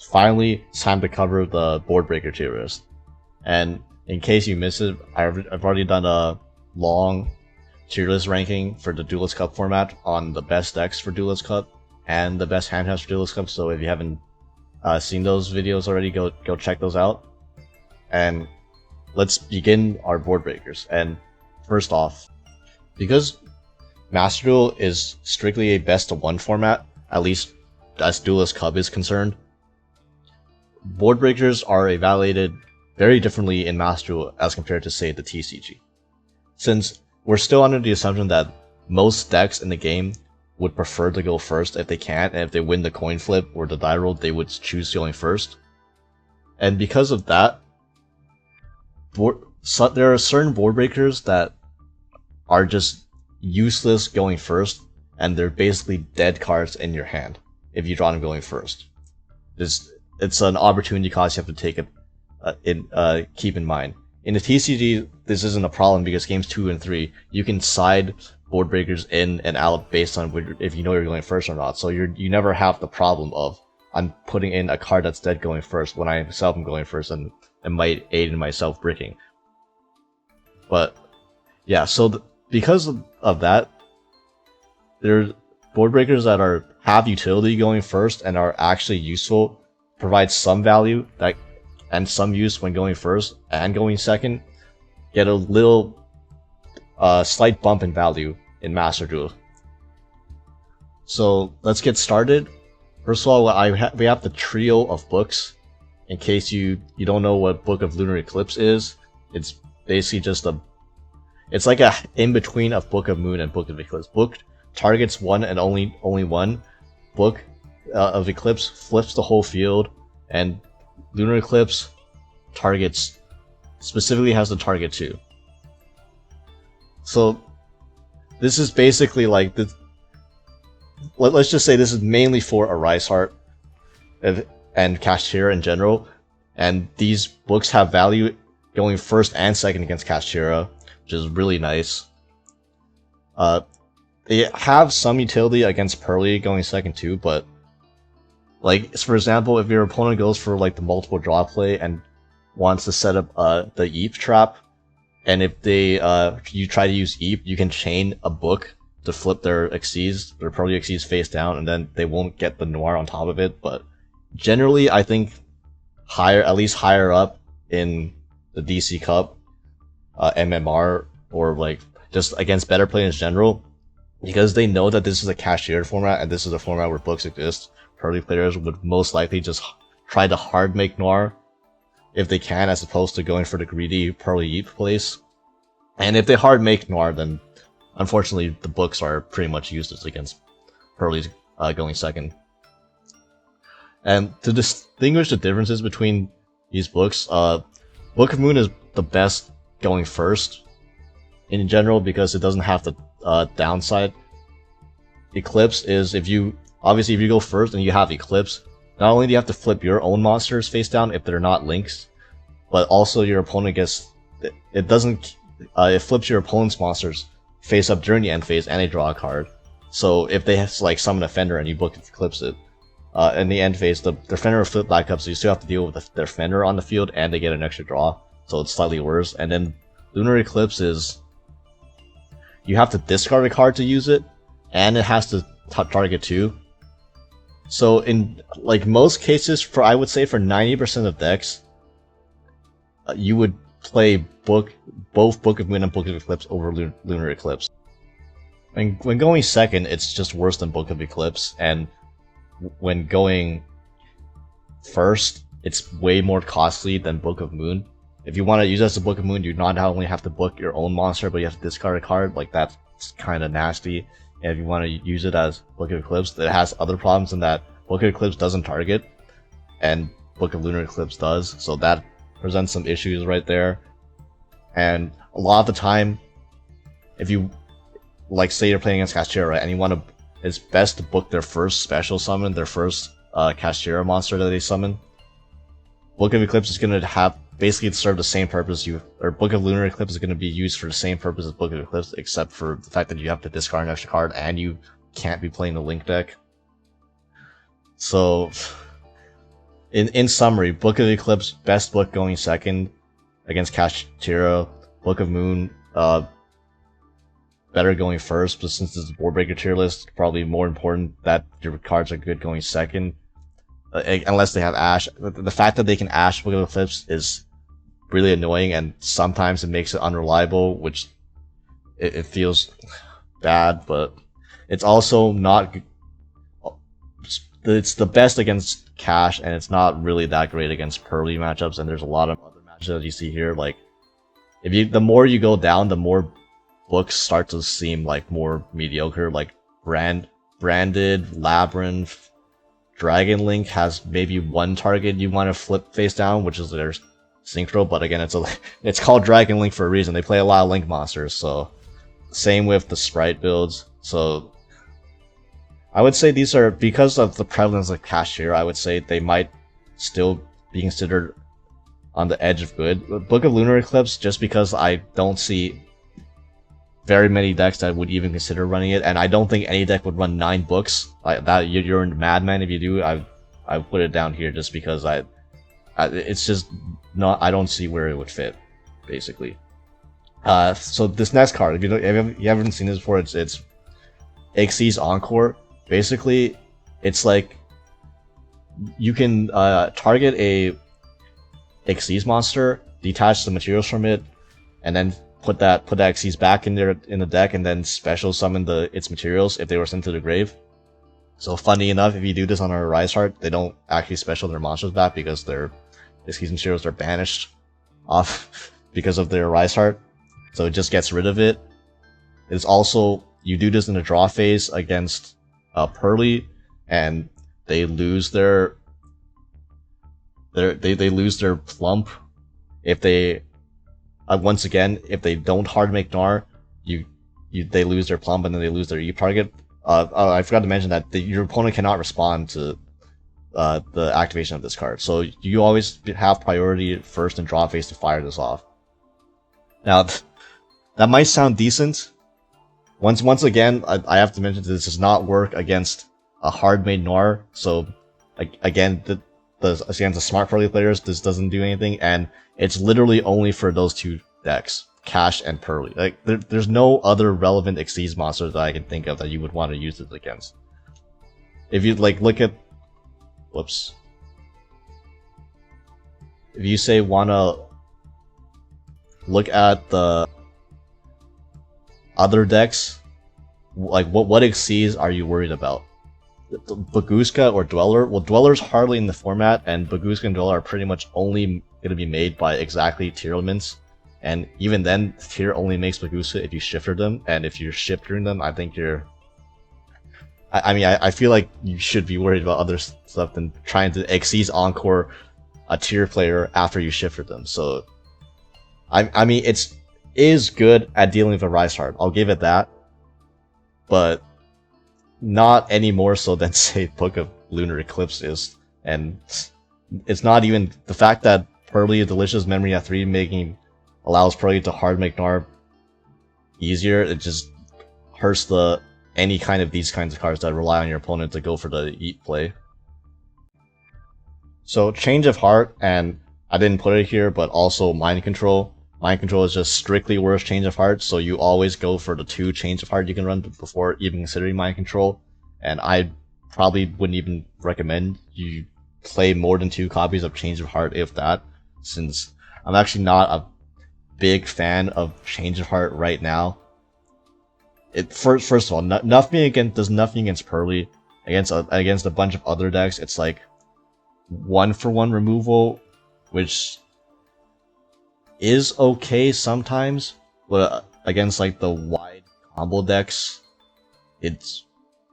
finally it's time to cover the board breaker tier list. And in case you missed it, I've already done a long tier list ranking for the Duelist Cup format on the best decks for Duelist Cup and the best handhelds for Duelist Cup. So if you haven't seen those videos already, go check those out. And let's begin our board breakers. And first off, because Master Duel is strictly a best of one format, at least as Duelist Cup is concerned, board breakers are evaluated very differently in Master Duel as compared to, say, the TCG. Since we're still under the assumption that most decks in the game would prefer to go first if they can, and if they win the coin flip or the die roll, they would choose going first. And because of that, there are certain board breakers that are just useless going first, and they're basically dead cards in your hand if you draw them going first. It's an opportunity cost you have to take keep in mind. In the TCG, this isn't a problem because games 2 and 3, you can side board breakers in and out based on if you know you're going first or not. So you never have the problem of I'm putting in a card that's dead going first when I myself am going first, and it might aid in myself bricking. But yeah, so because of that, there's board breakers that have utility going first and are actually useful, provide some value and some use when going first and going second, get a little slight bump in value in Master Duel. So let's get started. First of all, we have the trio of books. In case you don't know what Book of Lunar Eclipse is, it's basically just it's like a in between of Book of Moon and Book of Eclipse. Book targets one and only one. Book of Eclipse flips the whole field, and Lunar Eclipse specifically has the target 2. So this is basically like let's just say this is mainly for Arise Heart and Kashtira in general, and these books have value going first and second against Kashtira, which is really nice. They have some utility against Pearly going second too, but like, for example, if your opponent goes for like the multiple draw play and wants to set up the Eep trap, and if you try to use Eep, you can chain a book to flip their Pearly Xyz face down, and then they won't get the Noir on top of it. But generally, I think at least higher up in the DC Cup, MMR, or like just against better players in general, because they know that this is a Kashtira format and this is a format where books exist, Pearly players would most likely just try to hard make Noir if they can, as opposed to going for the greedy Pearly Eep place. And if they hard make Noir, then unfortunately the books are pretty much useless against Pearly's going second. And to distinguish the differences between these books, Book of Moon is the best going first in general because it doesn't have the downside. Eclipse is if you go first and you have Eclipse, not only do you have to flip your own monsters face down if they're not links, but also your opponent gets it flips your opponent's monsters face up during the end phase and they draw a card. So if they like summon a Fender and you book Eclipse it, in the end phase the Fender will flip back up, so you still have to deal with their Fender on the field and they get an extra draw, so it's slightly worse. And then Lunar Eclipse is you have to discard a card to use it, and it has to target 2. So in like most cases, I would say for 90% of decks, you would play both Book of Moon and Book of Eclipse over Lunar Eclipse. When going second, it's just worse than Book of Eclipse, and when going first, it's way more costly than Book of Moon. If you want to use it as a Book of Moon, you not only have to book your own monster, but you have to discard a card. Like, that's kind of nasty. And if you want to use it as Book of Eclipse, it has other problems in that Book of Eclipse doesn't target, and Book of Lunar Eclipse does, so that presents some issues right there. And a lot of the time, if you, like, say you're playing against Kashtira, and you want to, it's best to book their first special summon, their first Kashtira monster that they summon. Book of Eclipse is going to have basically serve the same purpose Book of Lunar Eclipse is going to be used for the same purpose as Book of Eclipse, except for the fact that you have to discard an extra card and you can't be playing the Link deck. So In summary, Book of Eclipse, best book going second against Kashtira. Book of Moon, better going first, but since it's a board breaker tier list, probably more important that your cards are good going second. Unless they have Ash. The fact that they can Ash Book of Eclipse is really annoying, and sometimes it makes it unreliable, which it feels bad, but it's also not. It's the best against Cash, and it's not really that great against Pearly matchups, and there's a lot of other matchups that you see here. Like, the more you go down, the more books start to seem like more mediocre, like Branded, Labyrinth, Dragon Link has maybe one target you want to flip face down, which is their Synchro, but again, it's called Dragon Link for a reason. They play a lot of Link monsters, so same with the Sprite builds. So I would say these are, because of the prevalence of Cashier, I would say they might still be considered on the edge of good. Book of Lunar Eclipse, just because I don't see very many decks that would even consider running it, and I don't think any deck would run 9 books. Like that, you're a madman if you do. I put it down here just because it's just not. I don't see where it would fit, basically. So this next card, if you haven't seen this before, it's Xyz Encore. Basically, it's like you can target a Xyz monster, detach the materials from it, and then put that Xyz back in the deck, and then special summon its materials if they were sent to the grave. So funny enough, if you do this on a Rise Heart, they don't actually special their monsters back because their Xyz materials are banished off because of their Rise Heart. So it just gets rid of it. It's also, you do this in the draw phase against Pearly, and they lose their plump if they once again, if they don't hard make Gnar, they lose their plump and then they lose their E target. I forgot to mention that your opponent cannot respond to the activation of this card, so you always have priority first in draw phase to fire this off. Now, that might sound decent. Once again, I have to mention that this does not work against a hard made Gnar. So again, against the smart Pearly players, this doesn't do anything, and it's literally only for those two decks, Cash and Pearly. Like there's no other relevant Xyz monsters that I can think of that you would want to use this against. If you look at, whoops. If you say wanna look at the other decks, like what Xyz are you worried about? Baguska or Dweller? Well, Dweller's hardly in the format, and Baguska and Dweller are pretty much only going to be made by exactly tier elements, and even then, tier only makes Baguska if you shifter them, and if you're shiftering them, I think you're... I feel like you should be worried about other stuff than trying to Xyz Encore a tier player after you shifter them. So, I mean, it is good at dealing with a Rise Heart, I'll give it that, but not any more so than, say, Book of Lunar Eclipse is. And it's not even the fact that Pearly Delicious Memory at 3 allows Pearly to hard make Gnar easier. It just hurts any kind of these kinds of cards that rely on your opponent to go for the eat play. So Change of Heart, and I didn't put it here, but also Mind Control. Mind Control is just strictly worse Change of Heart, so you always go for the 2 Change of Heart you can run before even considering Mind Control. And I probably wouldn't even recommend you play more than 2 copies of Change of Heart, if that, since I'm actually not a big fan of Change of Heart right now. First of all, does nothing against Pearly. Against a bunch of other decks, it's like 1-for-1 removal, which is okay sometimes, but against like the wide combo decks,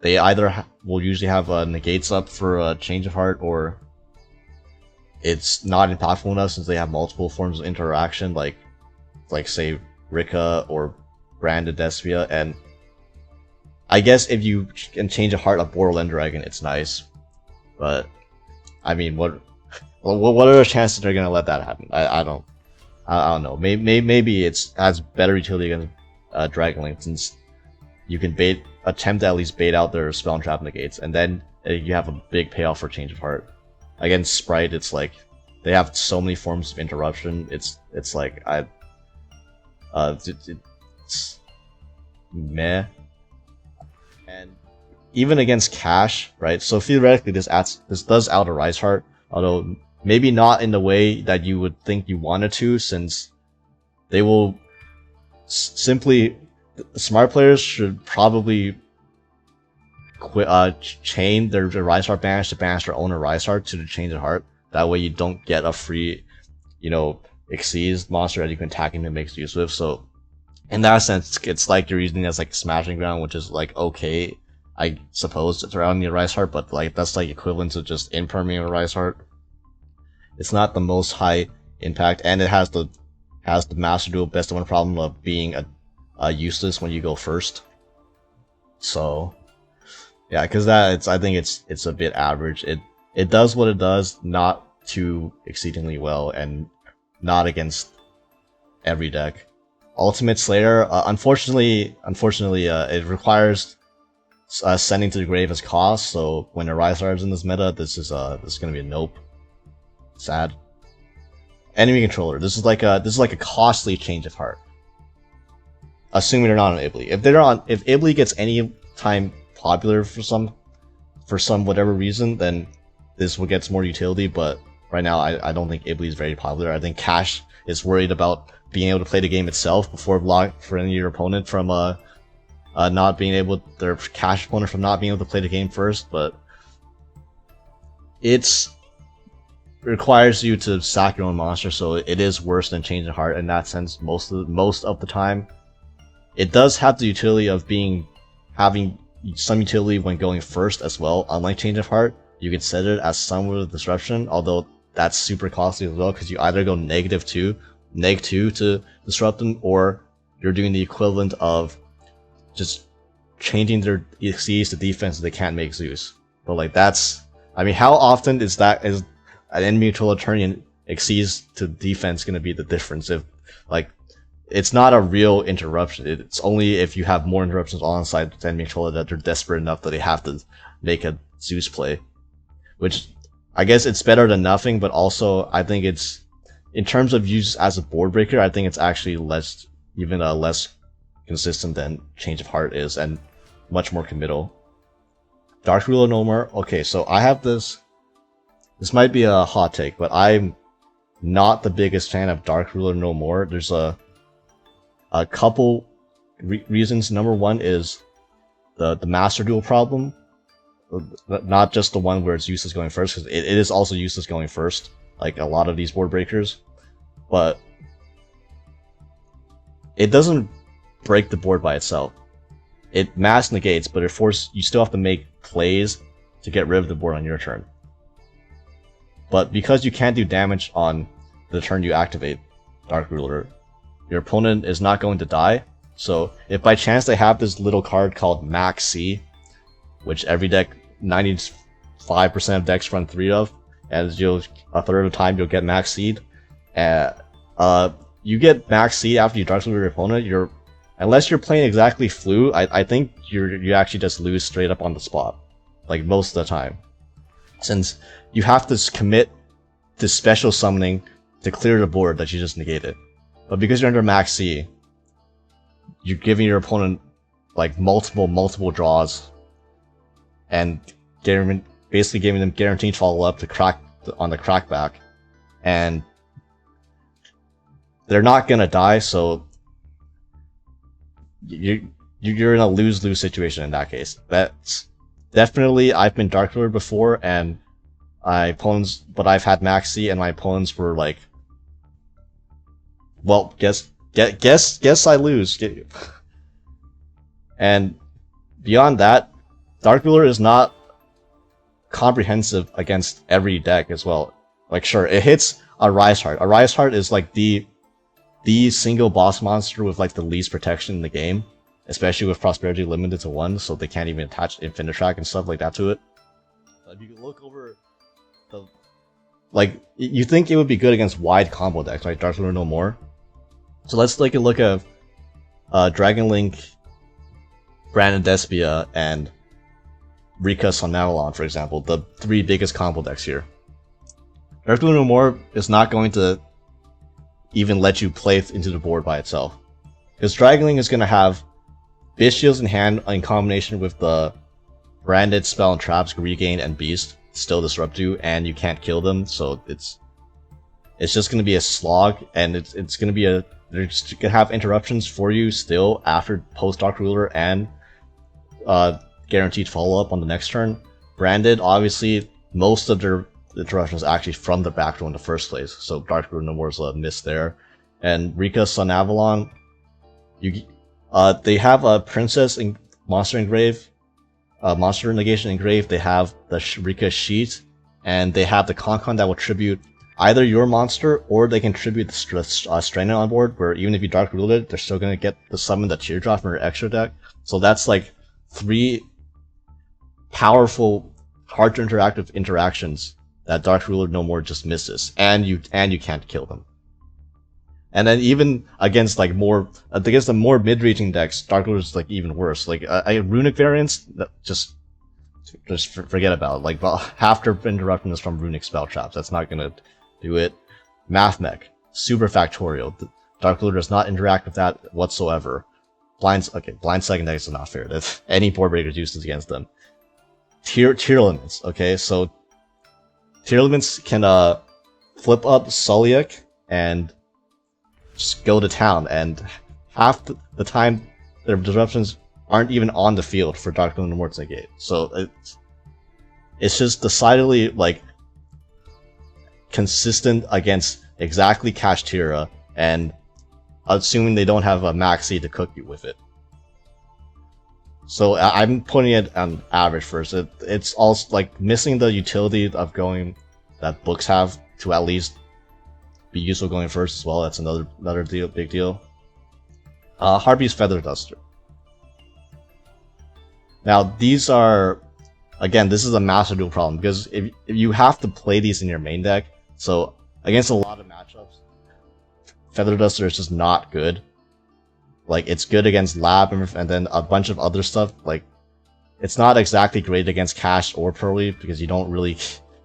they either will usually have negates up for a Change of Heart, or it's not impactful enough since they have multiple forms of interaction, like say Rika or Branded Despia. And I guess if you can Change a Heart of Borderland Dragon, it's nice, but I mean, what are the chances they're gonna let that happen? I don't know. Maybe it has better utility against Dragon Link, since you can attempt to at least bait out their Spell and Trap negates, and then you have a big payoff for Change of Heart. against Sprite, it's like they have so many forms of interruption. It's like it's meh. And even against Cash, right? So theoretically, this does out a Rise Heart, although maybe not in the way that you would think you wanted to, since they will simply. Smart players should probably chain their Rise Heart banish to banish their own Rise Heart to the Change of Heart. That way you don't get a free, Xyz monster that you can attack him and make use with. So in that sense, it's like you're using it as like smashing ground, which is like okay, I suppose it's around the Rise Heart, but like that's like equivalent to just imperming a Rise Heart. It's not the most high impact, and it has the Master Duel best of one problem of being useless when you go first. So yeah, because I think it's a bit average. It does what it does, not too exceedingly well, and not against every deck. Ultimate Slayer, unfortunately, it requires sending to the grave as cost. So when a Rise Heart is in this meta, this is gonna be a nope. Sad. Enemy controller. This is like a costly Change of Heart. Assuming they're not on Ibly. If Ibly gets any time popular for some whatever reason, then this will get more utility. But right now, I don't think Ibly is very popular. I think Cash is worried about being able to play the game itself before preventing your opponent from their Cash opponent from not being able to play the game first. But it requires you to sack your own monster, so it is worse than Change of Heart in that sense most of the time. It does have the utility of having some utility when going first as well. Unlike Change of Heart, you can set it as somewhat of disruption, although that's super costly as well, because you either go -2 to disrupt them, or you're doing the equivalent of just changing their Xyz to defense so they can't make Zeus. But like how often is an enemy controller turning Xyz to defense gonna be the difference? If it's not a real interruption. It's only if you have more interruptions alongside the enemy controller that they're desperate enough that they have to make a Zeus play. Which, I guess it's better than nothing, but also I think it's, in terms of use as a board breaker, I think it's actually less consistent than Change of Heart is, and much more committal. Dark Ruler no more. Okay, so I have this. This might be a hot take, but I'm not the biggest fan of Dark Ruler no more. There's a couple reasons. Number one is the Master Duel problem. Not just the one where it's useless going first, because it is also useless going first, like a lot of these board breakers. But it doesn't break the board by itself. It mass negates, but you still have to make plays to get rid of the board on your turn. But because you can't do damage on the turn you activate Dark Ruler, your opponent is not going to die. So if by chance they have this little card called Max C, which every deck, 95% of decks run 3 of, and a third of the time you'll get Max Seed. You get Max Seed after you Dark Ruler your opponent, unless you're playing exactly Flu, I think you actually just lose straight up on the spot, like most of the time. Since you have to commit to special summoning to clear the board that you just negated. But because you're under Max C, you're giving your opponent like multiple draws, and basically giving them guaranteed follow-up to on the crackback, and they're not gonna die, so you're in a lose-lose situation in that case. That's definitely, I've been Dark Ruler before, and but I've had Max C, and my opponents were like, well, guess I lose. And beyond that, Dark Ruler is not comprehensive against every deck as well. Like, sure, it hits a Rise Heart. A Rise Heart is like the single boss monster with like the least protection in the game, especially with Prosperity limited to 1, so they can't even attach Infinitrack and stuff like that to it. If you look over you think it would be good against wide combo decks, right? Dark Ruler no more. So let's take a look at Dragon Link, Brandon Despia, and Rika Sonavalon, for example, the 3 biggest combo decks here. Dark Duel No More is not going to even let you play into the board by itself. Because Dragon Link is going to have Bitch Shields in hand in combination with the branded spell and traps, Regain and Beast, still disrupt you, and you can't kill them, so it's just going to be a slog, and it's going to be they're just going to have interruptions for you still after post Dark Ruler and guaranteed follow-up on the next turn. Branded, obviously, most of their interruptions actually from the Backrow in the first place, so Dark Ruler No More is a miss there. And Rika Sun Avalon, they have a Princess in Monster Engrave, Monster Negation Engrave, they have the Rika Sheet, and they have the Concon that will tribute either your monster, or they can tribute the Stranded on board, where even if you Dark Rule it, they're still going to get the summon the Teardrop from your extra deck. So that's like 3 powerful, hard to interactive interactions that Dark Ruler No More just misses, and you can't kill them. And then even against like against the more mid-ranging decks, Dark Ruler is like even worse. Like Runic variants, just forget about it. Like half their interruption is from Runic spell traps. That's not gonna do it. Math Mech, super factorial. Dark Ruler does not interact with that whatsoever. Blind second decks is not fair. That's any board breakers uses against them. Tier elements. Okay, so tier elements can flip up Sulliek and just go to town, and half the time their disruptions aren't even on the field for Dark Ruler No More to negate. So it's just decidedly like consistent against exactly Kashtira, and assuming they don't have a Maxi to cook you with it. So I'm putting it on average first. It's also like missing the utility of going that books have to at least be useful going first as well. That's another big deal. Harpy's Feather Duster. Now these are, again, this is a Master Duel problem, because if you have to play these in your main deck, so against a lot of matchups, Feather Duster is just not good. Like, it's good against Lab and then a bunch of other stuff. Like, it's not exactly great against Cash or Pearly, because you don't really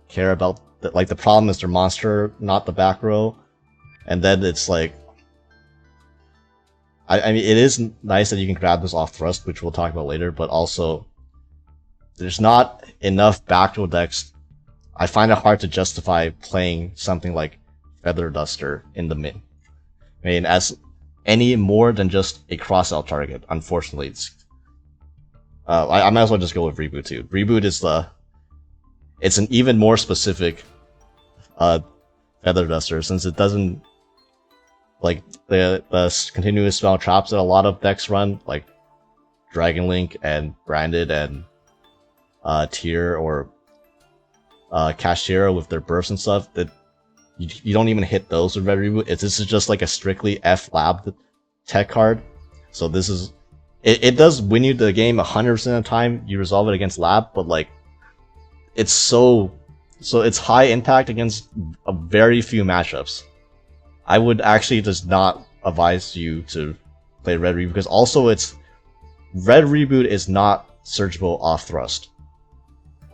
care about like the problem is their monster, not the back row. And then it's like, I mean, it is nice that you can grab this off thrust, which we'll talk about later, but also there's not enough back row decks. I find it hard to justify playing something like Feather Duster in the mid. I mean, as any more than just a cross-out target, unfortunately. I might as well just go with Reboot too. Reboot is it's an even more specific Feather Duster, since it doesn't like the continuous spell traps that a lot of decks run, like Dragon Link and Branded and Tier or Kashtira with their bursts and stuff, that you don't even hit those with Red Reboot. This is just like a strictly F Lab tech card. So this is it does win you the game 100% of the time you resolve it against Lab, but like it's so it's high impact against a very few matchups. I would actually just not advise you to play Red Reboot, because also Red Reboot is not searchable off thrust.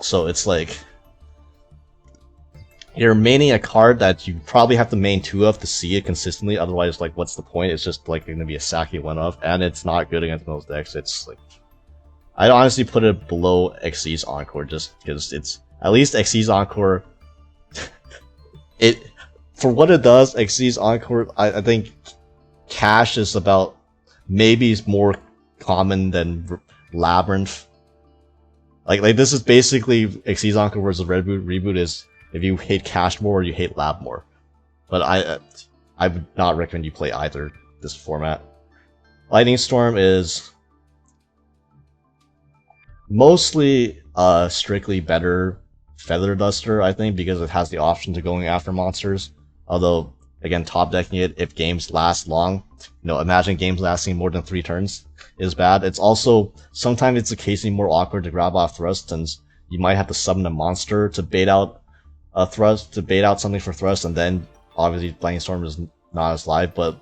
So it's like you're maining a card that you probably have to main 2 of to see it consistently, otherwise, like, what's the point? It's just like going to be a Saki one-off, and it's not good against most decks. It's like, I'd honestly put it below Xyz Encore, just because it's, at least Xyz Encore, for what it does, Xyz Encore, I think Cash is about, maybe is more common than Labyrinth. Like this is basically Xyz Encore versus Red Reboot is, if you hate Cash more or you hate Lab more. But I would not recommend you play either this format. Lightning Storm is mostly strictly better Feather Duster, I think, because it has the option to going after monsters. Although, again, top decking it, if games last long, imagine games lasting more than 3 turns is bad. It's also, sometimes it's occasionally more awkward to grab off thrust, since you might have to summon a monster to bait out a thrust, to bait out something for thrust, and then obviously Lightning Storm is not as live, but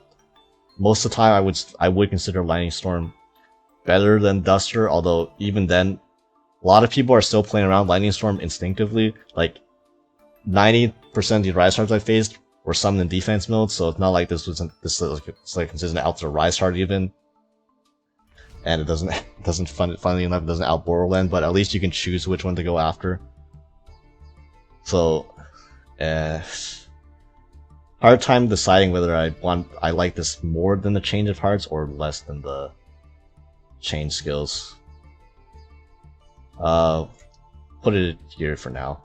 most of the time I would consider Lightning Storm better than Duster, although even then, a lot of people are still playing around Lightning Storm instinctively. Like 90 of the Rise Hearts I faced were summoned in defense mode, so it's not like this was like consistent out to Rise Heart even. And it doesn't funnily enough, it doesn't out Borderland, but at least you can choose which one to go after. So, hard time deciding whether I like this more than the Change of Hearts or less than the Change skills. Put it here for now.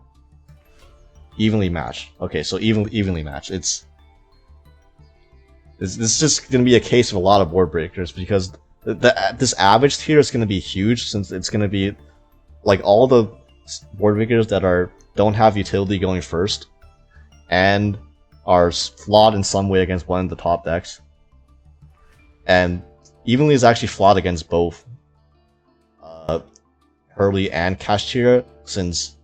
Evenly matched. Okay, so evenly matched. This is just gonna be a case of a lot of board breakers because this average tier is gonna be huge since it's gonna be like all the board breakers that don't have utility going first and are flawed in some way against one of the top decks. And evenly is actually flawed against both Hurley and Kashtira, since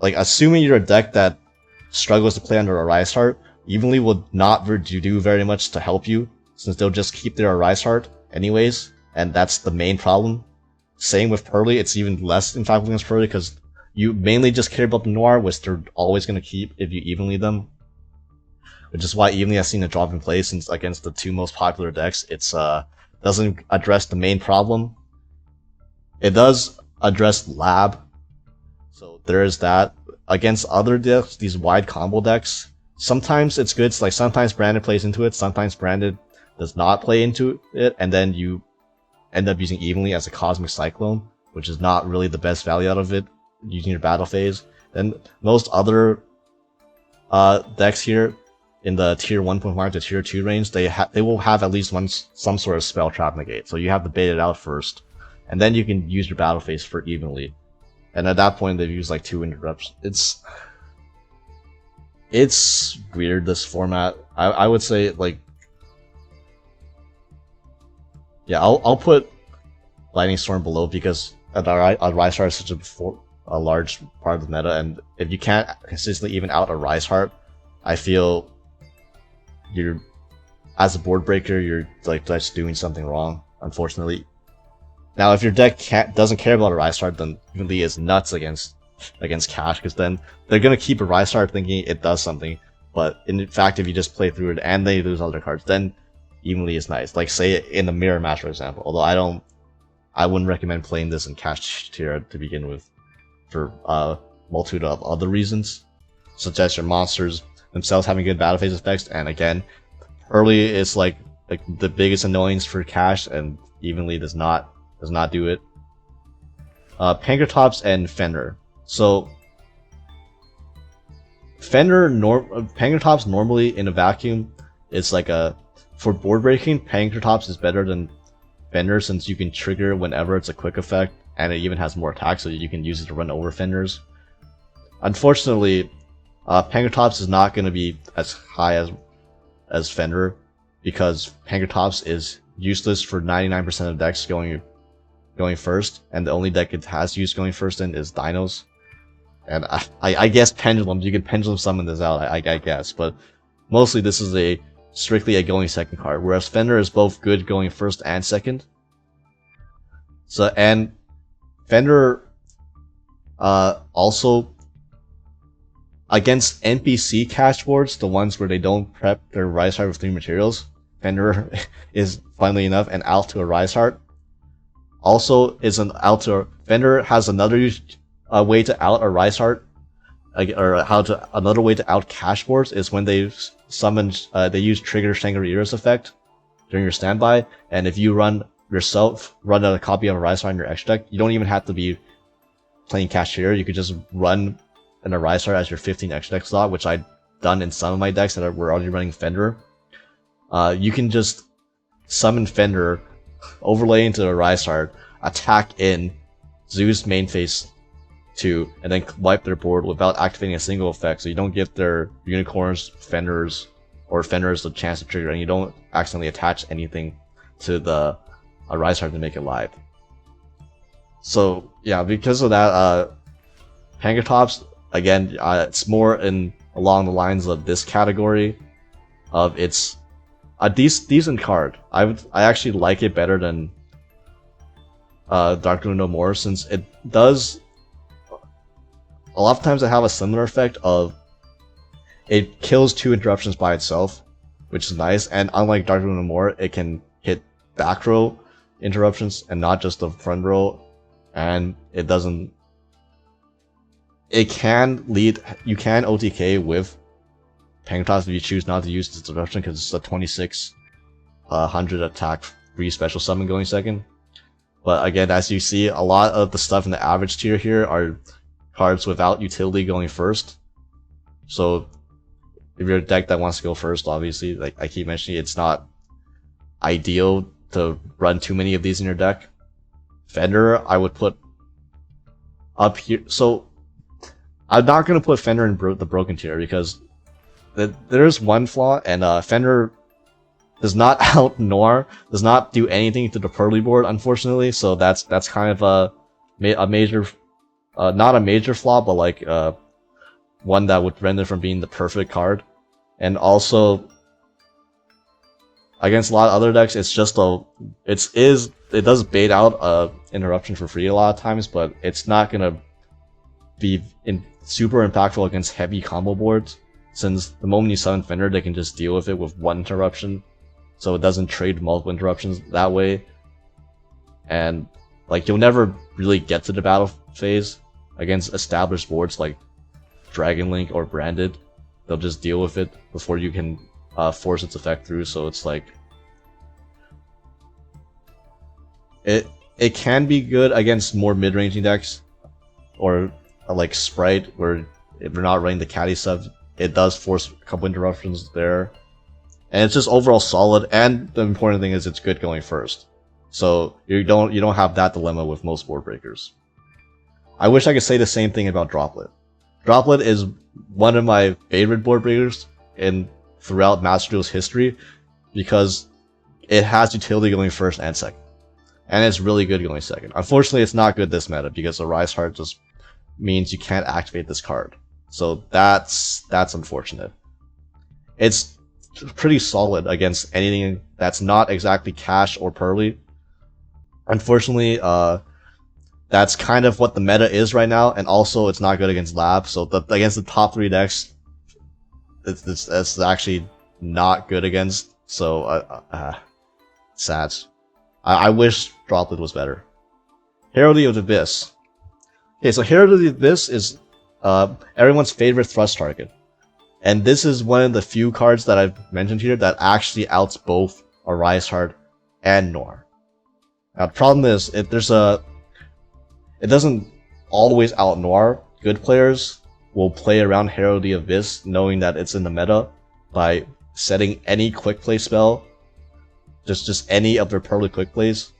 like assuming you're a deck that struggles to play under a Rise Heart, evenly will not do very much to help you, since they'll just keep their Rise Heart anyways, and that's the main problem. Same with Pearly, it's even less impactful against Pearly because you mainly just care about the Noir, which they're always going to keep if you evenly them. Which is why evenly has seen a drop in play, since against the two most popular decks, it's doesn't address the main problem. It does address Lab, so there is that. Against other decks, these wide combo decks, sometimes it's good. It's like sometimes Branded plays into it, sometimes Branded does not play into it, and then you end up using evenly as a Cosmic Cyclone, which is not really the best value out of it, using your battle phase. Then most other decks here in the tier 1.5 to tier 2 range, they will have at least some sort of spell trap negate, so you have to bait it out first, and then you can use your battle phase for evenly. And at that point, they've used like 2 interrupts. It's weird, this format. I would say, like, yeah, I'll put Lightning Storm below because Rise Heart is such a large part of the meta, and if you can't consistently even out a Rise Heart, I feel as a board breaker, you're like just doing something wrong, unfortunately. Now, if your deck doesn't care about a Rise Heart, then evenly is nuts against Cash, because then they're gonna keep a Rise Heart thinking it does something. But in fact, if you just play through it and they lose other cards, then evenly is nice. Like say in the mirror match, for example. Although I wouldn't recommend playing this in Cash tier to begin with, for a multitude of other reasons, such as your monsters themselves having good battle phase effects, and again, early is like the biggest annoyance for Cash, and evenly does not do it. Pankratops and Fender. So Pankratops normally in a vacuum is like for board breaking, Pankratops is better than Fender, since you can trigger whenever it's a quick effect, and it even has more attack, so you can use it to run over Fenders. Unfortunately, Pankratops is not going to be as high as Fender, because Pankratops is useless for 99% of decks going first, and the only deck it has used going first in is Dinos. And I guess Pendulum, you can Pendulum summon this out, I guess, but mostly this is strictly a going second card, whereas Fender is both good going first and second. So, and Fender also against NPC cash boards, the ones where they don't prep their Rise Heart with 3 materials, Fender is, funnily enough, an out to a Rise Heart. Also is an out to Fender has another way to out a Rise Heart, or another way to out cash boards is when they summon they use Trigger Shangri-La's effect during your standby, and if you run a copy of a Rise Heart in your extra deck, you don't even have to be playing Cashier. You could just run an Rise Heart as your 15 extra deck slot, which I've done in some of my decks that were already running Fender. You can just summon Fender, overlay into a Rise Heart, attack in Zeus main phase 2, and then wipe their board without activating a single effect, so you don't give their Unicorns, Fenders, or Fenders the chance to trigger, and you don't accidentally attach anything to a Rise Heart to make it live. So yeah, because of that, Pankratops, again, it's more along the lines of this category of it's a decent card. I actually like it better than Dark Moon No More, since it does a lot of times they have a similar effect of it kills 2 interruptions by itself, which is nice, and unlike Dark Duel no More, it can hit back row interruptions and not just the front row, and it doesn't... It can lead... You can OTK with Pankratops if you choose not to use this interruption because it's a 2600 attack free special summon going second. But again, as you see, a lot of the stuff in the average tier here are cards without utility going first. So if you're a deck that wants to go first, obviously, like I keep mentioning, it's not ideal to run too many of these in your deck. Fender, I would put up here. So I'm not going to put Fender in the broken tier because there's one flaw, and Fender does not out Noir, does not do anything to the Pearly board, unfortunately. So that's kind of a major, not a major flaw, but like one that would prevent it from being the perfect card. And also, against a lot of other decks, it's just it does bait out interruption for free a lot of times, but it's not gonna be super impactful against heavy combo boards, since the moment you summon Fender, they can just deal with it with 1 interruption, so it doesn't trade multiple interruptions that way. And like, you'll never really get to the battle phase against established boards like Dragon Link or Branded. They'll just deal with it before you can force its effect through, so it's like... It can be good against more mid-ranging decks, or like Sprite, where if you're not running the caddy sub, it does force a couple interruptions there. And it's just overall solid, and the important thing is it's good going first. So you don't have that dilemma with most board breakers. I wish I could say the same thing about Droplet. Droplet is one of my favorite board breakers throughout Master Duel's history, because it has utility going first and second. And it's really good going second. Unfortunately, it's not good this meta, because the Rise Heart just means you can't activate this card. So that's unfortunate. It's pretty solid against anything that's not exactly Cash or Pearly. Unfortunately, that's kind of what the meta is right now, and also it's not good against Lab. So against the top 3 decks, it's actually not good against. So sad. I wish Droplet was better. Herald of the Abyss. Okay, so Herald of the Abyss is everyone's favorite thrust target. And this is one of the few cards that I've mentioned here that actually outs both a Rise Heart and Noir. Now, the problem is, it doesn't always out Noir. Good players will play around Herald of the Abyss, knowing that it's in the meta, by setting any quick play spell, just any of their Pearly quick plays,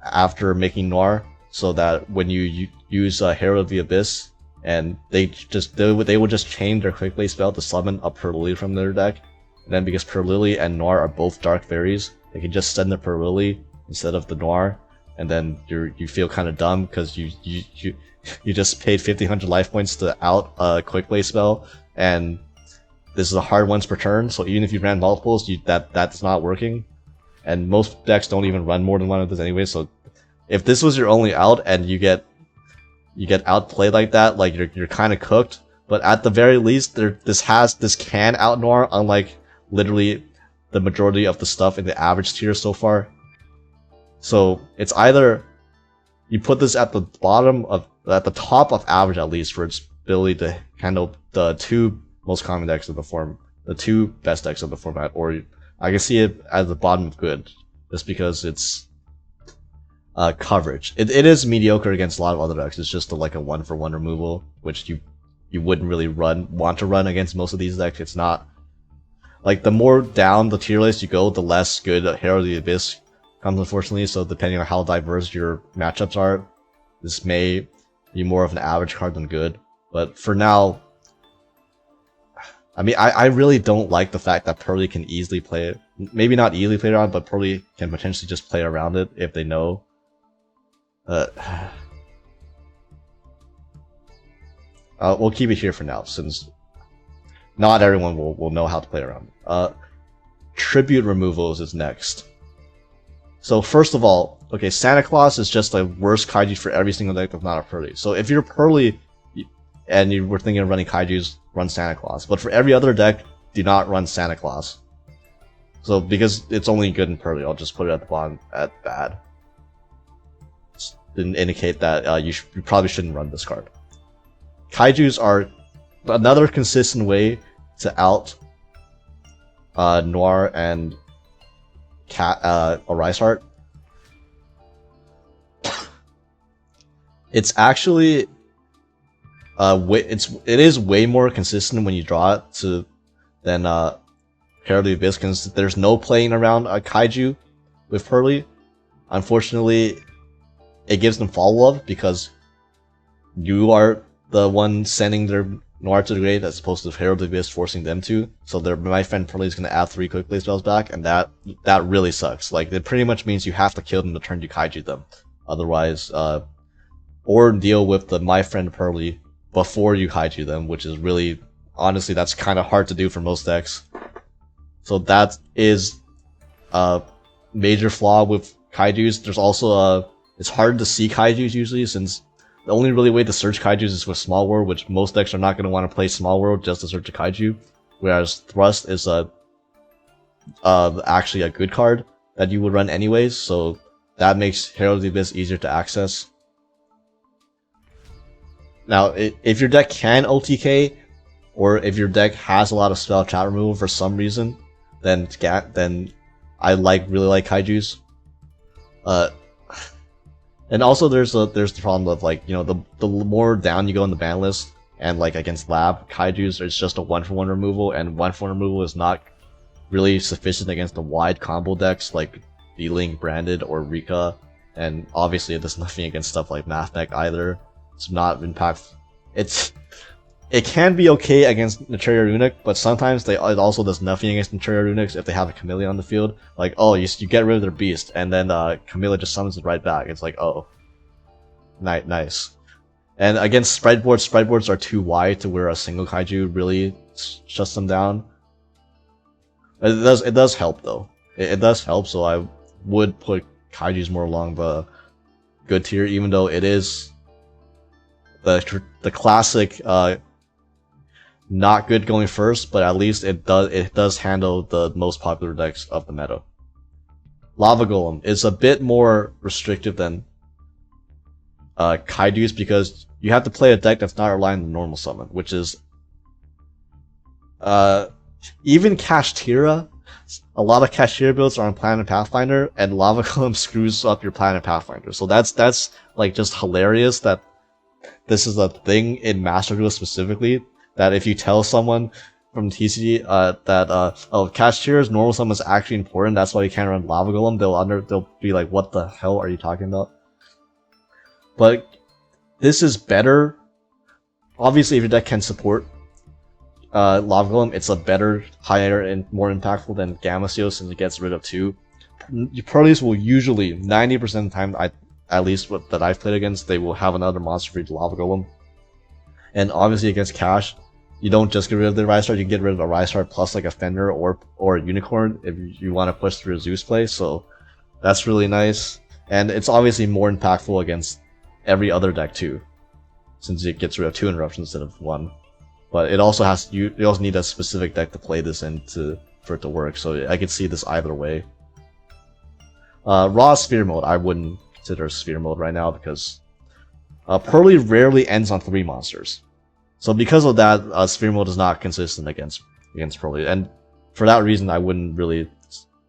after making Noir, so that when you use Herald of the Abyss, and they will just chain their quick play spell to summon a Pearlily from their deck, and then because Pearlily and Noir are both Dark Fairies, they can just send the Pearlily instead of the Noir, and then you feel kind of dumb because you just paid 1500 life points to out a quick play spell, and this is a hard once per turn. So even if you ran multiples, that's not working, and most decks don't even run more than one of this anyway. So if this was your only out and you get outplayed like that, like you're kind of cooked. But at the very least, this can out Noir, unlike literally the majority of the stuff in the average tier so far. So it's either you put this at the top of average at least, for its ability to handle the 2 most common decks of the form, the 2 best decks of the format, or I can see it at the bottom of good, just because it's coverage. It is mediocre against a lot of other decks. It's just like a 1-for-1 removal, which you wouldn't really want to run against most of these decks. It's not like, the more down the tier list you go, the less good Herald of the Abyss comes, unfortunately. So depending on how diverse your matchups are, this may be more of an average card than good. But for now, I mean, I really don't like the fact that Pearly can easily play it. Maybe not easily play around, but Pearly can potentially just play around it if they know. We'll keep it here for now, since not everyone will know how to play around it. Tribute removals is next. So first of all, okay, Santa Claus is just the worst Kaiju for every single deck that's not a Pearly. So if you're Pearly, and you were thinking of running Kaijus, run Santa Claus. But for every other deck, do not run Santa Claus. So because it's only good in Pearly, I'll just put it at the bottom at bad. Didn't indicate that you probably shouldn't run this card. Kaijus are another consistent way to out Noir and Arise Heart. It's actually it is way more consistent when you draw it than Herald of the Abyss, because there's no playing around a Kaiju with Pearly. Unfortunately, it gives them follow-up because you are the one sending their Noir to the grave as opposed to Herald of the Abyss forcing them to. So my friend Pearly is going to add 3 quick play spells back, and that really sucks. Like, it pretty much means you have to kill them the turn you Kaiju them. Otherwise, or deal with the my friend Pearly before you Kaiju them, which is really, honestly, that's kind of hard to do for most decks. So that is a major flaw with Kaijus. There's also it's hard to see Kaijus usually, since the only really way to search Kaijus is with Small World, which most decks are not going to want to play Small World just to search a Kaiju. Whereas Thrust is actually a good card that you would run anyways, so that makes Herald of the Abyss easier to access. Now, if your deck can OTK, or if your deck has a lot of spell chat removal for some reason, then I really like Kaijus. And also there's the problem of, like, you know, the more down you go in the ban list, and like against Lab, Kaijus it's just a 1-for-1 removal, and 1-for-1 removal is not really sufficient against the wide combo decks like Beeling, Branded, or Rika, and obviously it does nothing against stuff like Math Deck either. It's not impact. It can be okay against Naturia Runic, but sometimes it also does nothing against Naturia Runics if they have a Camellia on the field. Like, oh, you get rid of their beast, and then Camellia just summons it right back. It's like, oh, nice. And against sprite boards are too wide to where a single Kaiju really shuts them down. It does help though. It does help, so I would put Kaijus more along the good tier, even though it is the classic not good going first, but at least it does handle the most popular decks of the meta. Lava Golem is a bit more restrictive than Kaijus because you have to play a deck that's not relying on normal summon, which is even Kashtira. A lot of Kashtira builds are on Planet Pathfinder, and Lava Golem screws up your Planet Pathfinder. So that's like just hilarious that this is a thing in Master Duel specifically, that if you tell someone from TCG oh, Kashtira's normal summon is actually important, that's why you can't run Lava Golem, they'll be like, what the hell are you talking about? But this is better. Obviously, if your deck can support Lava Golem, it's a better, higher, and more impactful than Gamma Seal, since it gets rid of 2. Pearlies will usually, 90% of the time, at least that I've played against, they will have another monster for each Lava Golem. And obviously against Cash, you don't just get rid of the Rise Heart, you get rid of a Rise Heart plus like a Fender or a Unicorn if you want to push through a Zeus play, so that's really nice. And it's obviously more impactful against every other deck too, since it gets rid of 2 interruptions instead of 1. But it also you also need a specific deck to play this in for it to work, so I could see this either way. Raw Sphere Mode, I wouldn't consider Sphere Mode right now because Pearly rarely ends on 3 monsters. So because of that, Sphere Mode is not consistent against Pearly, and for that reason I wouldn't really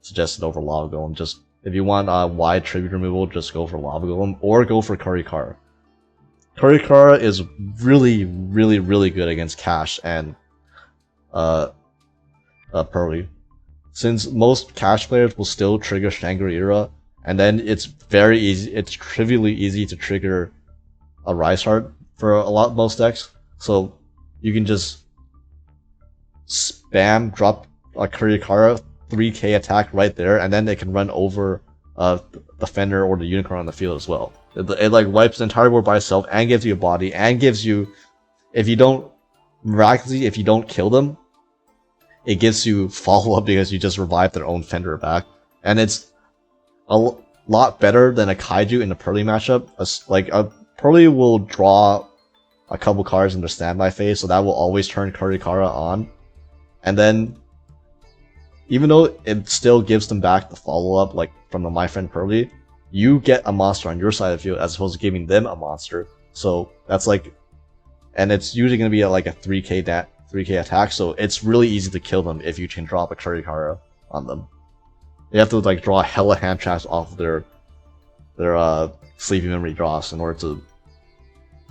suggest it over Lava Golem. Just if you want wide tribute removal, just go for Lava Golem, or go for Kurikara. Kurikara is really, really, really good against Cash and Pearly. Since most Cash players will still trigger Shangri-Ira, and then it's trivially easy to trigger a Rise Heart for most decks. So you can just spam drop a Kurikara 3k attack right there, and then it can run over the Fender or the Unicorn on the field as well. It like wipes the entire board by itself and gives you a body, and gives you, if you don't kill them, it gives you follow up because you just revive their own Fender back, and it's a lot better than a Kaiju in a Pearly matchup. Like a Pearly will draw a couple cards in their standby phase, so that will always turn Kurikara on. And then, even though it still gives them back the follow-up, like from the My Friend Pearly, you get a monster on your side of the field as opposed to giving them a monster. So that's like, and it's usually going to be like a 3k attack, so it's really easy to kill them if you can drop a Kurikara on them. You have to like draw hella hand traps off of their sleepy memory draws in order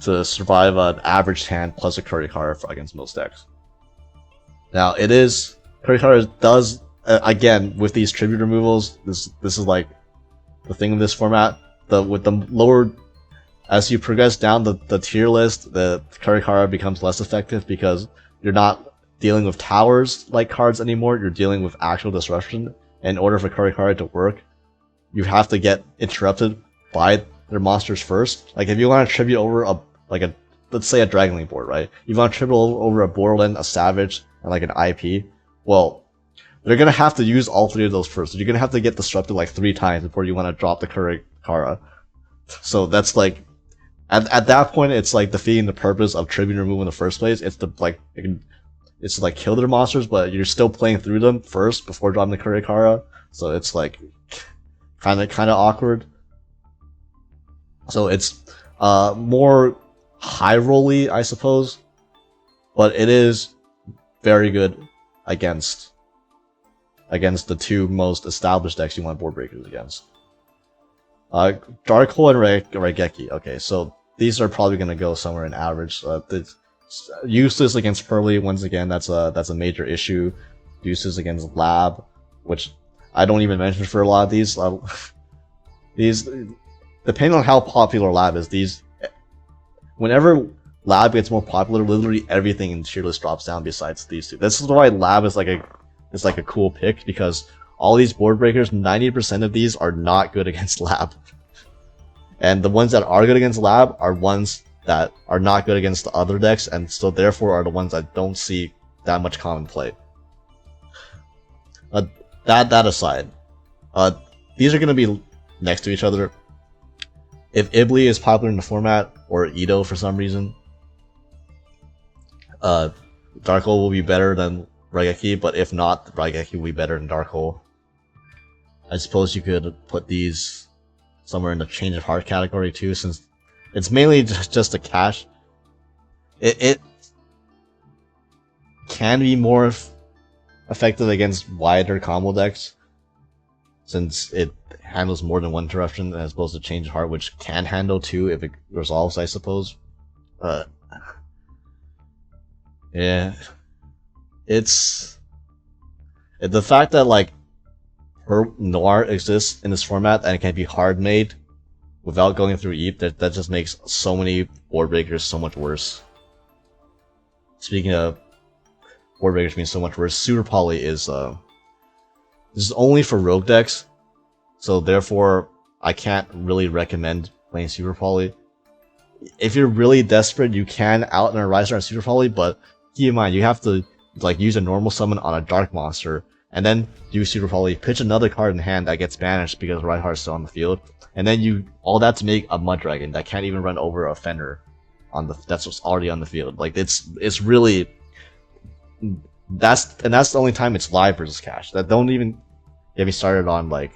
to survive an average hand plus a Kurikara against most decks. Now Kurikara does again with these tribute removals. This is like the thing of this format. With the lower, as you progress down the tier list, the Kurikara becomes less effective because you're not dealing with towers like cards anymore. You're dealing with actual disruption. And in order for Kurikara to work, you have to get interrupted by their monsters first. Like if you want to tribute over let's say a Dragon Link board, right? You want to tribute over a Borderland, a Savage, and like an IP. Well, they're gonna have to use all three of those first. So you're gonna have to get disrupted like 3 times before you want to drop the Kurikara. So that's like, at that point, it's like defeating the purpose of tribute removal in the first place. It's to like kill their monsters, but you're still playing through them first before dropping the Kurikara. So it's like kind of awkward. So it's more high rolly, I suppose, but it is very good against the 2 most established decks you want board breakers against. Dark Hole and Raigeki. Okay, so these are probably going to go somewhere in average. Useless against Pearly, once again, that's a major issue. Useless against Lab, which I don't even mention for a lot of these. These, depending on how popular Lab is, whenever Lab gets more popular, literally everything in tier list drops down besides these 2. This is why Lab is like a cool pick, because all these board breakers, 90% of these are not good against Lab. And the ones that are good against Lab are ones that are not good against the other decks, and so therefore are the ones that don't see that much common play. That aside, these are going to be next to each other. If Ibli is popular in the format, or Ito for some reason, Dark Hole will be better than Raigeki, but if not, Raigeki will be better than Dark Hole. I suppose you could put these somewhere in the Change of Heart category too, since it's mainly just a cash. It can be more effective against wider combo decks, since it handles more than 1 interruption as opposed to Change of Heart, which can handle 2 if it resolves, I suppose. Yeah. It's the fact that like Noir exists in this format and it can be hard made without going through Eep, that just makes so many board breakers so much worse. Speaking of board breakers being so much worse, Super Poly is this is only for rogue decks, so therefore I can't really recommend playing Super Poly. If you're really desperate, you can out and a Riser on Super Poly, but keep in mind you have to like use a normal summon on a dark monster, and then do Super Poly, pitch another card in hand that gets banished because Reinhardt's still on the field, and then all that to make a Mud Dragon that can't even run over a Fender that's just already on the field. Like it's really that's the only time it's live versus cash. That don't even get me started on like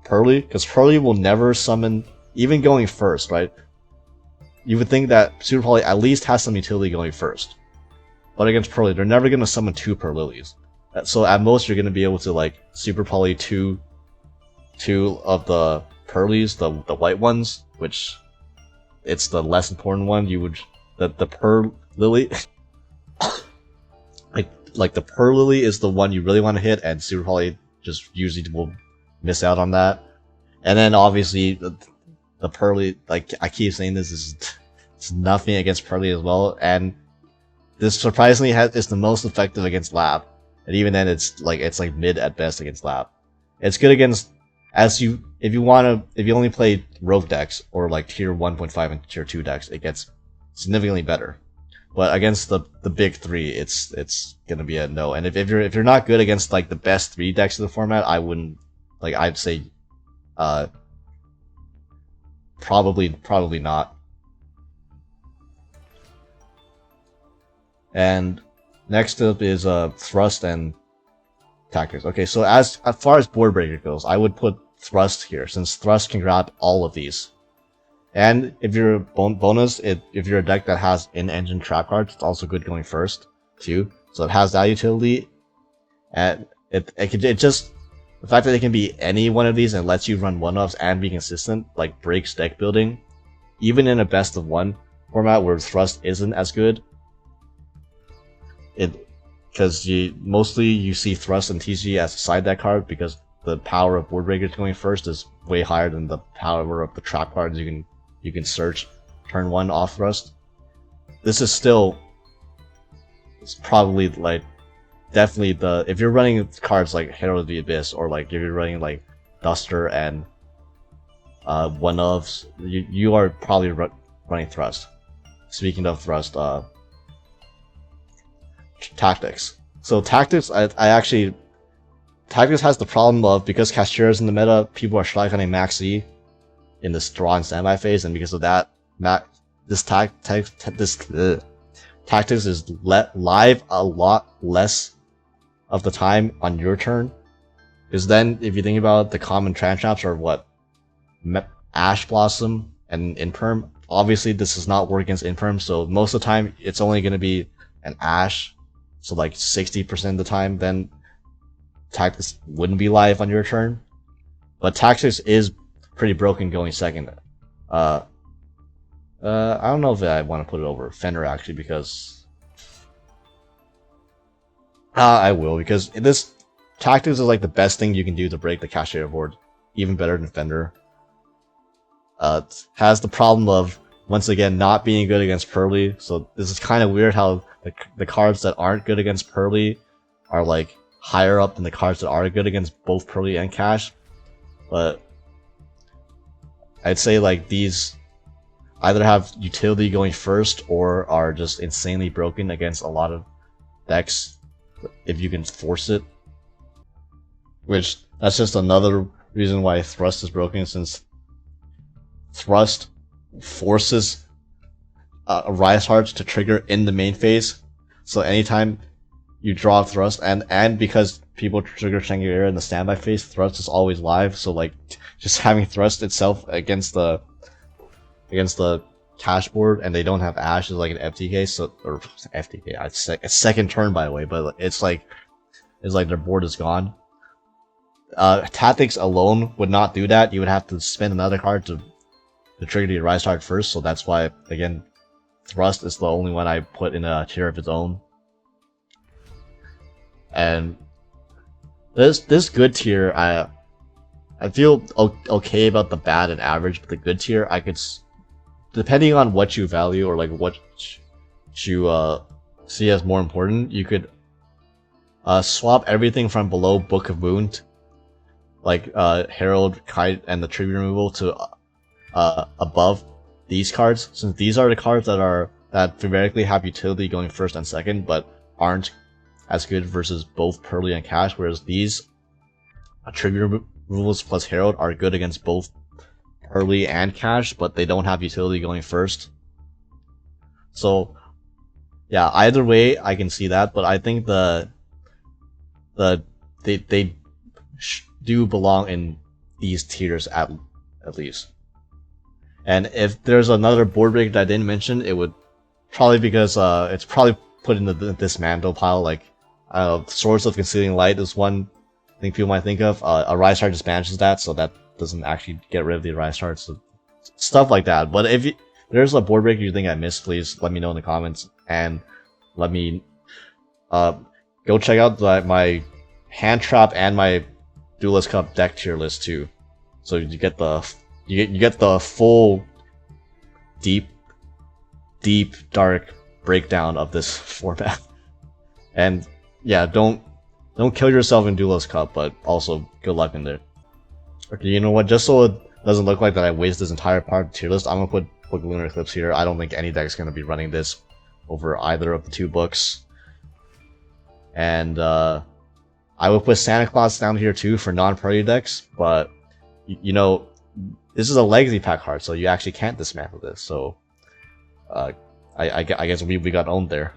Pearly, because Pearly will never summon even going first, right? You would think that Super Poly at least has some utility going first. But against Pearly, they're never going to summon 2 Purlilies. So at most, you're going to be able to like Super Poly 2 of the Pearlies, the white ones, which it's the less important one. The Purlily, like the Purlily is the one you really want to hit, and Super Poly just usually will miss out on that. And then obviously the Pearly, like I keep saying this, it's nothing against Pearly as well, and this surprisingly is the most effective against Lab, and even then it's like mid at best against Lab. It's good against if you only play rogue decks or like tier 1.5 and tier 2 decks, it gets significantly better. But against the big 3, it's gonna be a no. And if you're not good against like the best 3 decks of the format, I'd say probably not. And next up is Thrust and Tactics. Okay, so as far as board breaker goes, I would put Thrust here, since Thrust can grab all of these. And if you're bonus, if you're a deck that has in-engine trap cards, it's also good going first too. So it has that utility, and it just, the fact that it can be any one of these and lets you run one-offs and be consistent, like, breaks deck building, even in a best of one format where Thrust isn't as good. Because mostly you see Thrust and TG as a side deck card because the power of board breakers going first is way higher than the power of the trap cards you can search turn 1 off Thrust. This is still, it's probably like definitely the, if you're running cards like Herald of the Abyss, or like if you're running like Duster and one ofs, you are probably running Thrust. Speaking of Thrust, Tactics. So Tactics, Tactics has the problem of, because Cashier is in the meta, people are shotgunning Max E in this draw and standby phase, and because of that, Tactics is live a lot less of the time on your turn. Because then, if you think about it, the common trans traps are what? Ash Blossom and Imperm. Obviously, this does not work against Imperm, so most of the time, it's only going to be an Ash. So like 60% of the time, then Tactics wouldn't be live on your turn. But Tactics is pretty broken going second. I don't know if I want to put it over Fender actually, because I will, because this Tactics is like the best thing you can do to break the Cashier board, even better than Fender. It has the problem of, once again, not being good against Pearly, so this is kind of weird how the cards that aren't good against Pearly are like higher up than the cards that are good against both Pearly and Cash. But I'd say like these either have utility going first or are just insanely broken against a lot of decks if you can force it. Which, that's just another reason why Thrust is broken, since Thrust forces Rise Hearts to trigger in the main phase. So anytime you draw Thrust, and because people trigger Shangri-La in the standby phase, Thrust is always live. So like, just having Thrust itself against the cash board, and they don't have Ash, is like an FTK. So, or FTK, it's second turn by the way, but it's like their board is gone. Tactics alone would not do that. You would have to spend another card to trigger the Rise Heart first. So that's why, again, Thrust is the only one I put in a tier of its own. And this good tier, I feel okay about the bad and average, but the good tier, I could, depending on what you value or like what you see as more important, you could swap everything from below Book of Moon, like Herald, Kite, and the tribute removal, to above these cards, since these are the cards that theoretically have utility going first and second, but aren't as good versus both Pearly and Cash, whereas these tribute removals plus Herald are good against both Pearly and Cash, but they don't have utility going first. So yeah, either way I can see that, but I think they do belong in these tiers at least. And if there's another board break that I didn't mention, it would probably because it's probably put in the dismantle pile. Like, Source of Concealing Light is one thing people might think of. A Rise Heart just banishes that, so that doesn't actually get rid of the Rise Heart. So stuff like that. But if there's a board break you think I missed, please let me know in the comments, and let me go check out my Hand Trap and my Duelist Cup deck tier list too. So you get the full deep dark breakdown of this format. And yeah, don't kill yourself in Duelist Cup, but also good luck in there. Okay, you know what? Just so it doesn't look like that I waste this entire part of the tier list, I'm gonna put Lunar Eclipse here. I don't think any deck's gonna be running this over either of the two books. And I would put Santa Claus down here too for non-party decks, but you know, this is a Legacy Pack card, so you actually can't dismantle this. So I guess we got owned there.